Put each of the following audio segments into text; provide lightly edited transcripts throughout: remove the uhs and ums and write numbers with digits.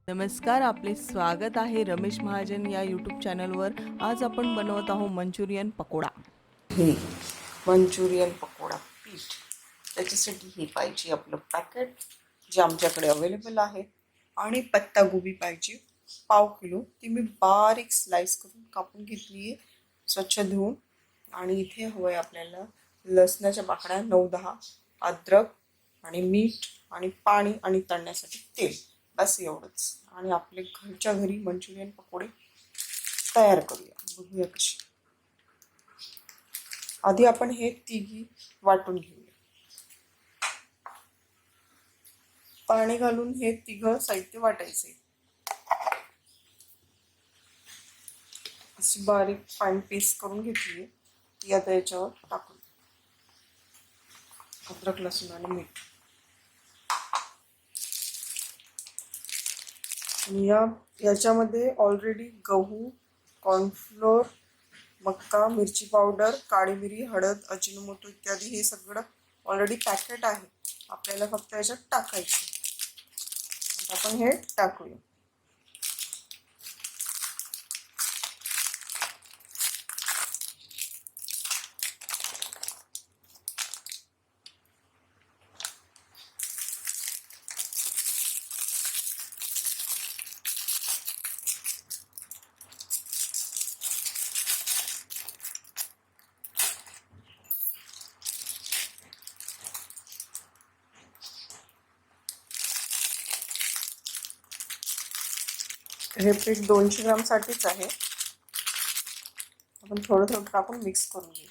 नमस्कार, आपले स्वागत आहे रमेश महाजन या यूट्यूब चॅनलवर. आज आपण बनवत आहोत मंचुरियन पकोडा. हे मंचुरियन पकोडा पीठ, त्याच्यासाठी हे पाहिजे आपलं पॅकेट जे आमच्याकडे अवेलेबल आहे. आणि पत्तागोबी पाहिजे 1/2 किलो. ती मी बारीक स्लाइस करून कापून घेतली आहे, स्वच्छ धुवून. आणि इथे हवं आहे आपल्याला लसणाच्या पाकळ्या 9-10, अद्रक आणि मीठ आणि पाणी आणि तळण्यासाठी तेल, बस एवढंच. आणि आपले घरच्या घरी मंचुरियन पकोडे तयार करूया. बघूया कशी. आधी आपण हे तिघी वाटून घेऊया. पाणी घालून हे तिघं साहित्य वाटायचे. अशी बारीक फाईन पेस्ट करून घेतली. ती आता याच्यावर टाकून अद्रक, लसूण आणि मीठ. आणि याच्यामध्ये ऑलरेडी गहू, कॉर्नफ्लोअर, मक्का, मिरची पावडर, काळी मिरी, हळद, अजिनोमोटो इत्यादी हे सगळं ऑलरेडी पॅकेट आहे. आपल्याला फक्त याच्यात टाकायचे. आता आपण हे टाकूया. हे पीठ 200 ग्राम साठीच आहे. आपण थोडं थोडं टाकून मिक्स करून घेऊ.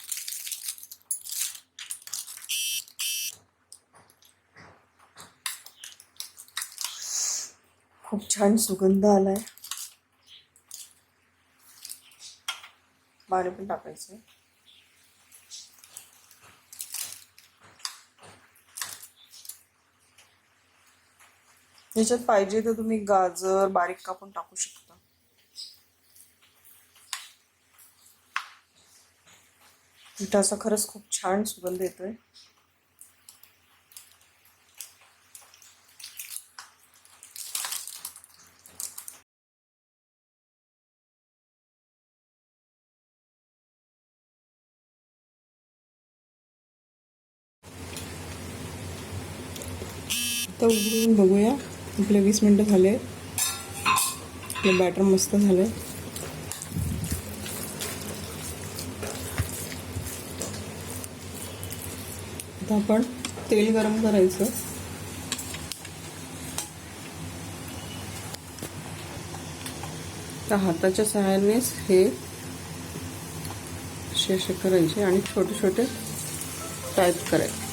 खूप छान सुगंध आलाय. पाणी पण टाकायचं. याच्यात पाहिजे तर तुम्ही गाजर बारीक कापून टाकू शकता. पिठाचा खरंच खूप छान सुगंध येतोय. तर उघडून बघूया. आपले 20 मिनिटं झाले. आपलं बॅटर मस्त झालंय. आता आपण तेल गरम करायचं. त्या हाताच्या सहाय्यानेच हे असे करायचे आणि छोटे छोटे टाईप करायचे.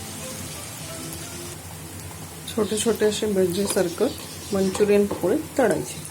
छोटे छोटे असे भजीसारखं मंचुरियन पकोडे तळायचे.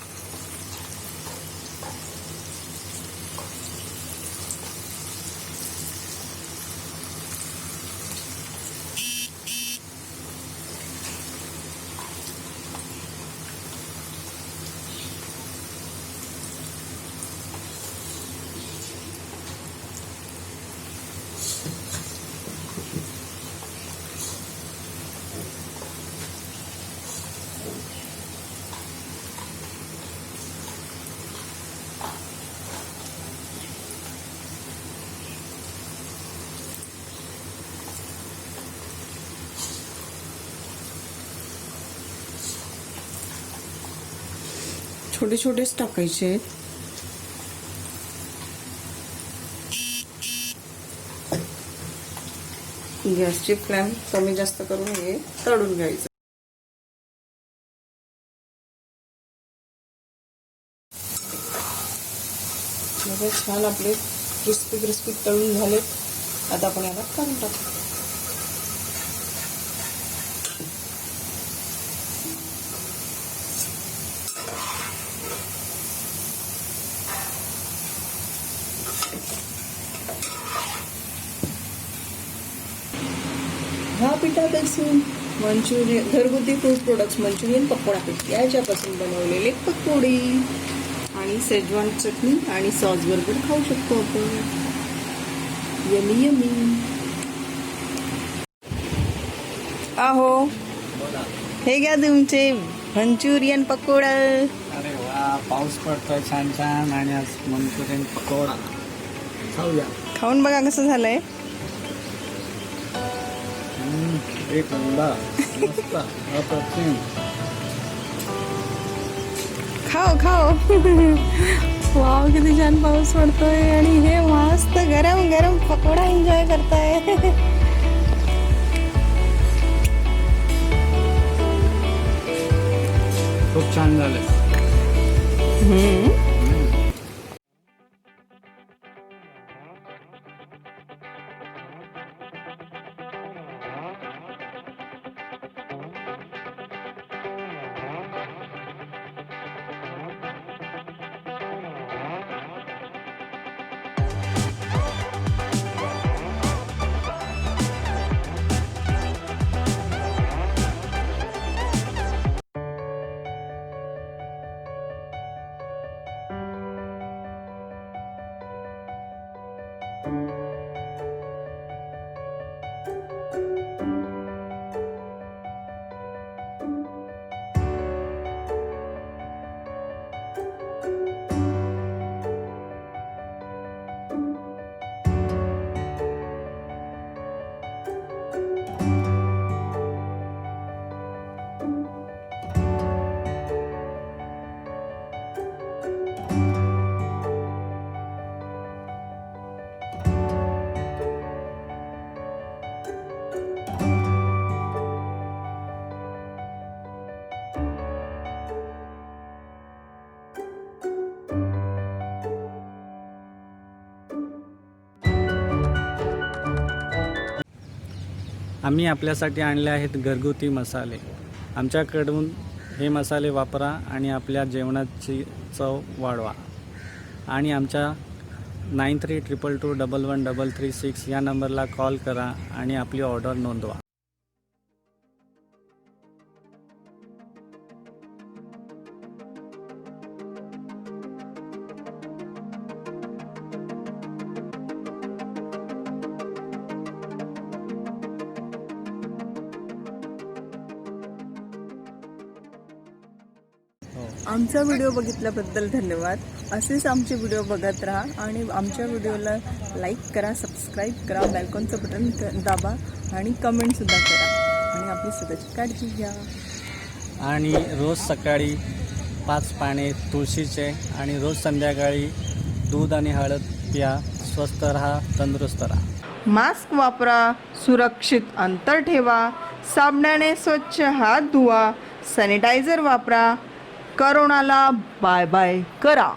छोटे छोटेच टाकायचे आहेत. गॅसची फ्लेम कमी जास्त करून हे तळून घ्यायचं. छान आपले क्रिस्पी क्रिस्पी तळून झाले. आता आपण याला काढून टाकू. हा पिठापासून मंचुरियन घरगुती फूड प्रोडक्ट्स मंचुरियन पकोडा पीठ याच्यापासून बनवलेले पकोडे आणि शेजवान चटणी आणि सॉस बरोबर खाऊ शकतो आपण. Yummy yummy. आहो, हे घ्या तुमचे मंचुरियन पकोडा. पाऊस पडतोय छान छान आणि आज मंचुरियन पकोडा खाऊया. खाऊन बघा कसं झालंय. एक नंबर मस्त अप्रतिम. खाओ खाओ. वाव किती छान पाऊस पडतोय आणि हे मस्त गरम गरम पकोडा एन्जॉय करताय. खूप छान झालं. आम्ही आपल्यासाठी आणले आहेत घरगुती मसाले. आमच्याकडून हे मसाले वापरा आणि आपल्या जेवणाची चव वाढवा. आणि आमच्या 9322211336 या नंबरला कॉल करा आणि आपली ऑर्डर नोंदवा. आमचा व्हिडिओ बघितल्याबद्दल धन्यवाद. असेच आमचे व्हिडिओ बघत राहा आणि आमच्या व्हिडिओला लाईक करा, सबस्क्राईब करा, बेलकॉनचं बटन दाबा आणि कमेंटसुद्धा करा आणि आपली स्वतःची काळजी घ्या. आणि रोज सकाळी 5 पाने तुळशीचे आणि रोज संध्याकाळी दूध आणि हळद प्या. स्वस्थ राहा, तंदुरुस्त राहा. मास्क वापरा, सुरक्षित अंतर ठेवा, साबणाने स्वच्छ हात धुवा, सॅनिटायझर वापरा. करोनाला बाय बाय करा.